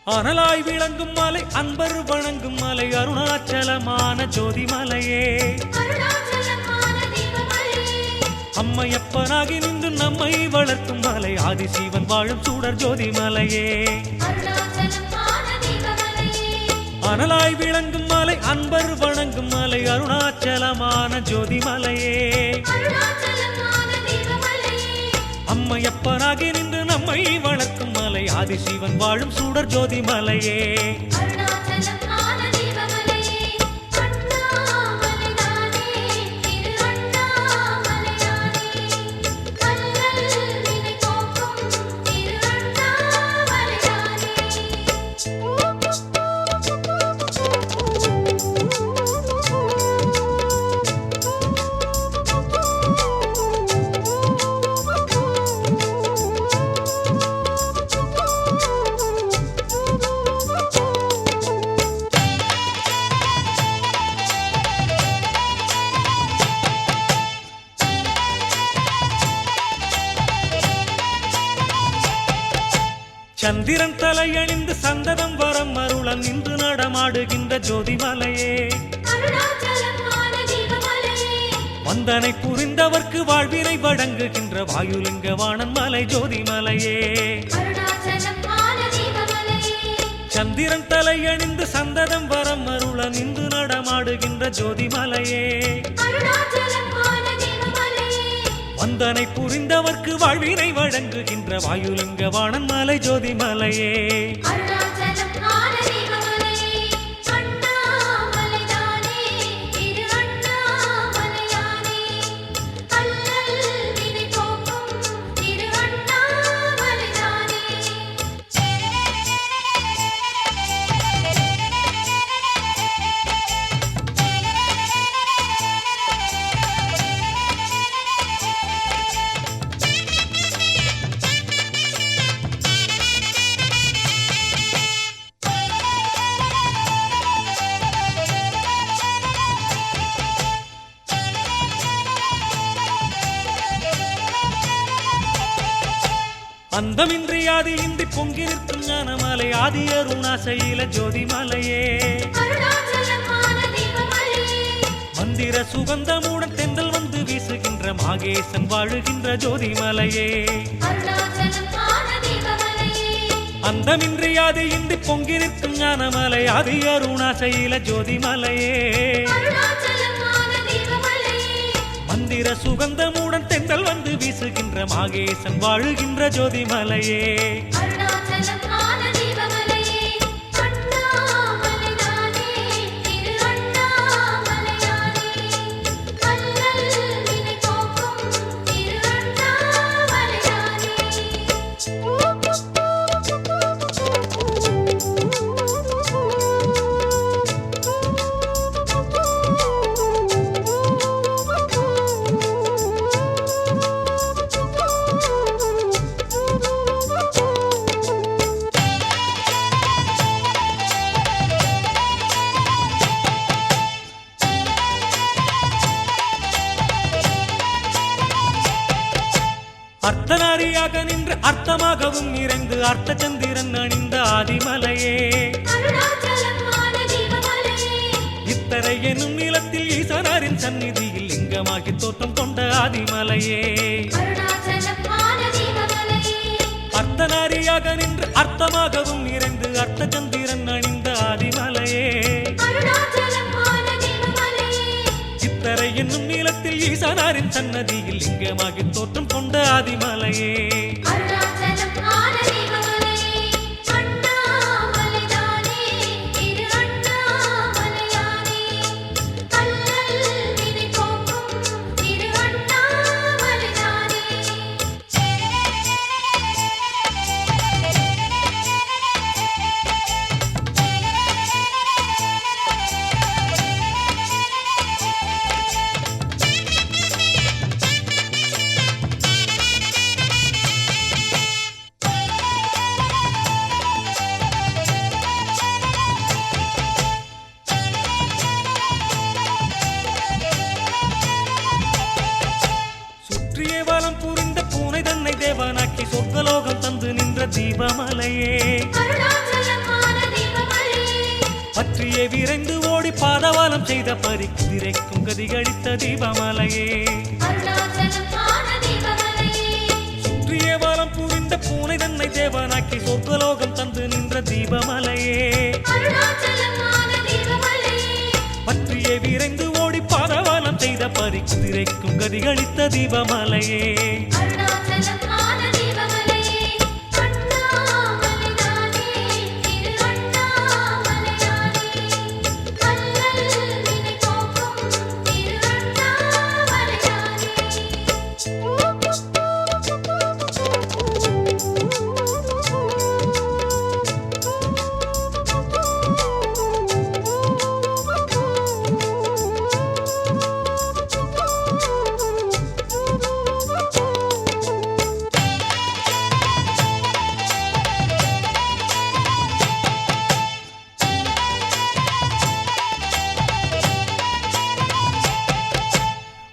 அனலாய் விளங்கும் மலை அன்பர் வணங்கும் மலை அருணாச்சலமான ஜோதிமலையே அம்மையப்பனாகி நின்று நம்மை வளர்க்கும் மலை ஆதிசிவன் வாழும் சூடர் ஜோதிமலையே அனலாய் விளங்கும் மலை அன்பர் வணங்கும் மலை அருணாச்சலமான ஜோதிமலையே அம்மையப்பனாகி நின்று நம்மை வளர்க்கும் மலை ஆதிசிவன் வாழும் சூடர் ஜோதிமலையே சந்திரன் தலையணிந்து சந்ததம் வரம் அருளம் நின்று நடமாடுகின்ற ஜோதிமலையே வந்தனை புரிந்தவர்க்கு வாழ்வினை வழங்குகின்ற வாயுலிங்க வாணன் மலை ஜோதிமலையே சந்திரன் தலையணிந்து சந்ததம் வரம் அருளம் நின்று நடமாடுகின்ற ஜோதிமலையே வந்தனை புரிந்தவர்க்கு வாழ்வினை வழங்குகின்ற வாயுலிங்க வாணன் மலை ஜோதிமலையே அந்தமின்றி ஆதி இன்றி பொங்கி நிற்கும் ஞானமலை ஆதி அருணாசையில ஜோதிமலையே மந்திர சுகந்தமுடன் தென்றல் வந்து வீசுகின்ற மாகேசன் வாழுகின்ற ஜோதிமலையே அந்தமின்றி ஆதி இன்றி பொங்கி நிற்கும் ஞானமலை ஆதி அருணாசையில ஜோதிமலையே மந்திர சுகந்தமுடன் தென்றல் வந்து வீசுகின்ற மாகேசன் வாழுகின்ற ஜோதிமலையே அர்த்தநாரியாக நின்று அர்த்தமாகவும் நிறைந்து அர்த்த சந்திரன் அணிந்த ஆதிமலையே இத்தரை எனும் நிலத்தில் ஈசனாரின் சந்நிதியில் லிங்கமாகி தோற்றம் கொண்ட ஆதிமலையே அர்த்தநாரியாக நின்று அர்த்தமாகவும் நிறைந்து அர்த்த சந்திரன் அணிந்த ஆதிமலையே இத்தரை என்னும் நீளத்தில் ஈசனாரின் சன்னதியில் லிங்கமாகி தோற்றம் கொண்ட ஆதிமலையே தேவனாக்கி சொர்க்கலோகம் தந்து நின்ற தீபமலையே பற்றியே விரைந்து ஓடி பாதவாலம் செய்த பரி குதிரைக்கும் கதிகளித்த தீபமலையே சுற்றிய வாரம் புரிந்த பூனை தன்னை தேவனாக்கி சொர்க்கலோகம் தந்து நின்ற தீபமலையே பற்றியே விரைந்து ஓடி பாதவாலம் செய்த பரி குதிரைக்கும் கதிகளித்த தீபமலையே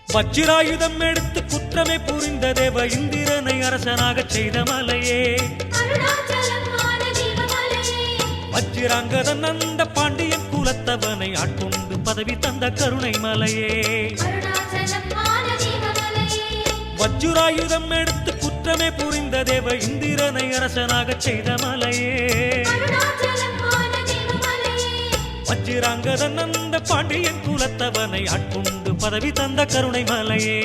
வஜ்ராயுதம் எடுத்து குற்றமே புரிந்த தேவ இந்திரனை அரசனாக செய்த மலையே வஜ்ராங்கதன் அந்த பாண்டியன் குலத்தவனை ஆட்கொண்டு பதவி தந்த கருணை மலையே வஜ்ராயுதம் எடுத்து குற்றமே புரிந்த தேவ இந்திரனை அரசனாக செய்த மலையே வஜ்ராங்கதன் அந்த பாண்டியன் குலத்தவனை ஆட்கொண்டு பதவி தந்த கருணை மலையே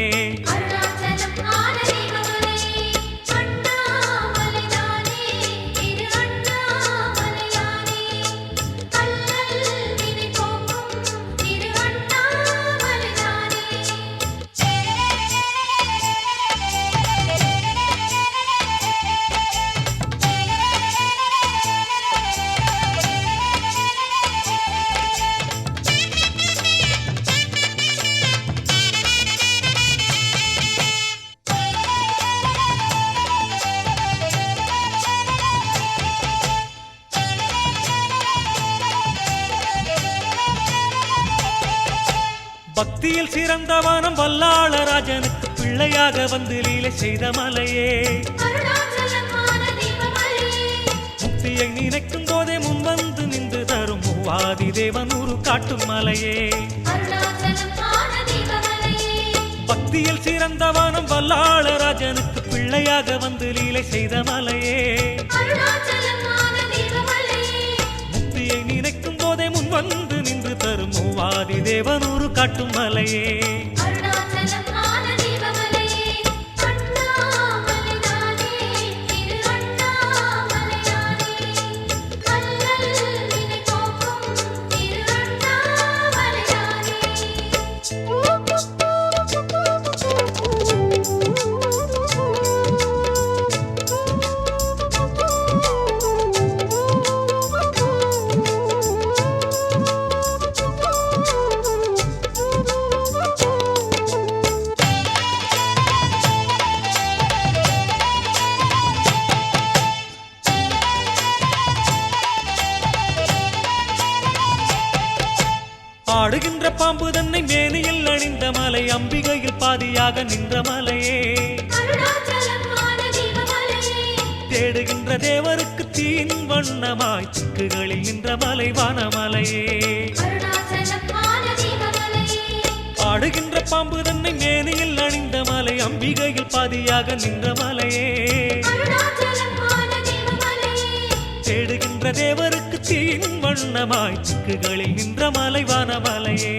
பக்தியில் சிறந்தவனம் வல்லாளராஜனுக்கு பிள்ளையாக வந்து லீலை செய்த மலையே முக்தியை நினைக்கும் போதே முன் வந்து நின்று தரும் மூவாதி தேவன் ஒரு காட்டும் மலையே பக்தியில் சிறந்தவனம் வல்லாளராஜனுக்கு பிள்ளையாக வந்து லீலை செய்த மலையே முக்தியை நினைக்கும் போதே முன் வந்து நின்று தரும் மூவாதி தேவன் ஒரு காட்டும் மலையே ஆடுகின்ற பாம்பு தன்னை மேனியில் அணிந்த மலை அம்பிகையில் பாதியாக நின்ற மலையே தேடுகின்ற தேவருக்கு தீன் வண்ணமாய் சிக்குகளில் நின்ற மலை வானமலையே ஆடுகின்ற பாம்பு தன்னை மேனியில் அணிந்த மலை அம்பிகையில் பாதியாக நின்ற மலையே தேடுகின்ற தேவருக்கு தீன் வண்ணமாய் சிக்குகளில் நின்ற மலை வானமலையே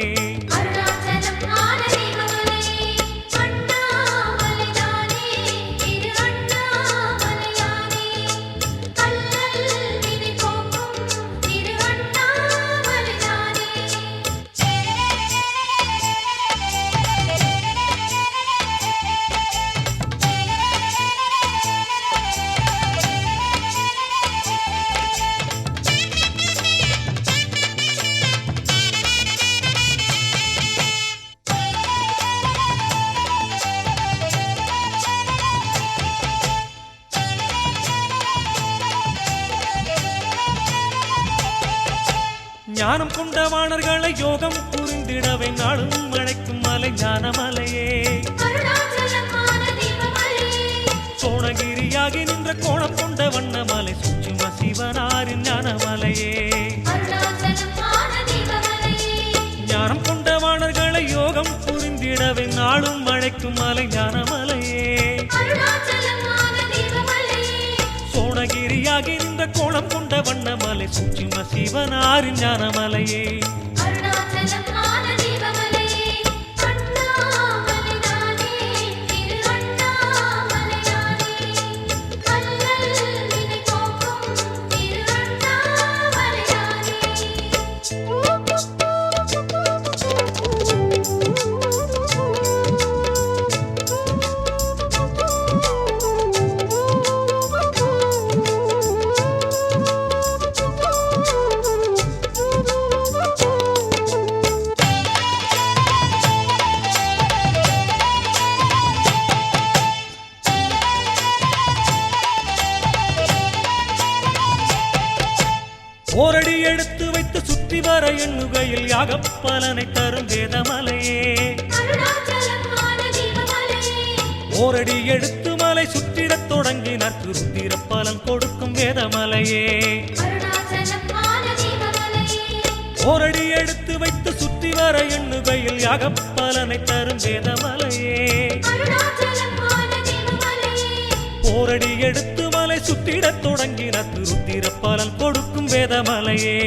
ஞானம் கொண்ட வாணர்களை யோகம் புரிந்திடவே நாளும் அழைக்கும் மலை ஞானமலையே சோணகிரியாகி நின்ற கோணம் கொண்ட வண்ணமலை சுற்றும சிவனாரின் ஞானமலையே அழைக்கும் மலை ஞானமலையே சோணகிரியாகி நின்ற கோலம் கொண்ட வண்ணமலை சூட்சும சிவனாரின் ஞானமலையே ஓரடி எடுத்து வைத்து சுற்றி வர எண்ணுகையில் யாகப்பலனை தரும் வேதமலையே ஓரடி எடுத்து மலை சுற்றிடத் தொடங்கினார் ருத்திர பலன் கொடுக்கும் வேதமலையே ஓரடி எடுத்து வைத்து சுற்றி வர எண்ணுகையில் யாகப்பலனை தரும் வேதமலையே ஓரடி எடுத்து மலை சுற்றிடத் தொடங்கினார் ருத்திர பலன் கொடுக்கும் வேதமலையே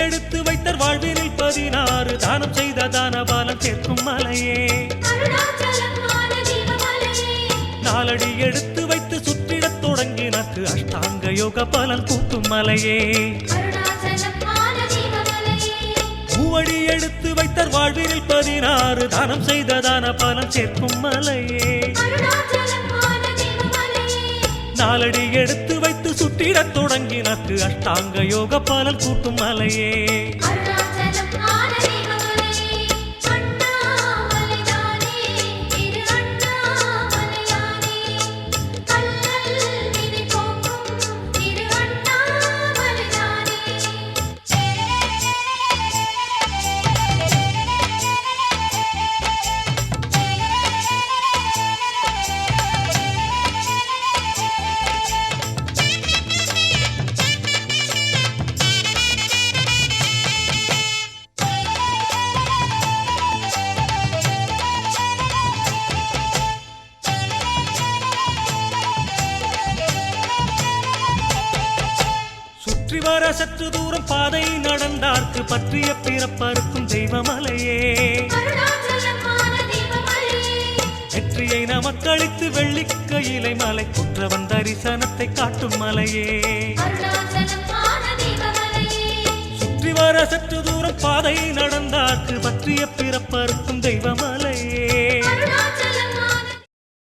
எடுத்து வைத்தர் வாழ்வினில் 16 தானம் செய்த தானபாலம் சேர்க்கும் மலையே நாலடி எடுத்து வைத்து சுற்றிடத் தொடங்கினக்கு அஷ்டாங்க யோக பலன் கூட்டும் மலையே மூவடி எடுத்து வைத்தர் வாழ்வினில் 16 தானம் செய்த தானபாலம் சேர்க்கும் மலையே நாலடி எடுத்து வைத்து சுற்றிடத் தொடங்கினக்கு அஷ்டாங்க யோக பலன் கூட்டும் மலையே வர சற்று தூரம் பாதை நடந்தார்க்கு பற்றிய பிறப்பருக்கும் தெய்வமலையே வெற்றியை நமக்களித்து வெள்ளிக்கையிலை மலை குற்றவன் தரிசனத்தை காட்டும் மலையே சுற்றி வர சற்று தூரம் பாதை நடந்தார்க்கு பற்றிய பிறப்பருக்கும் தெய்வமலை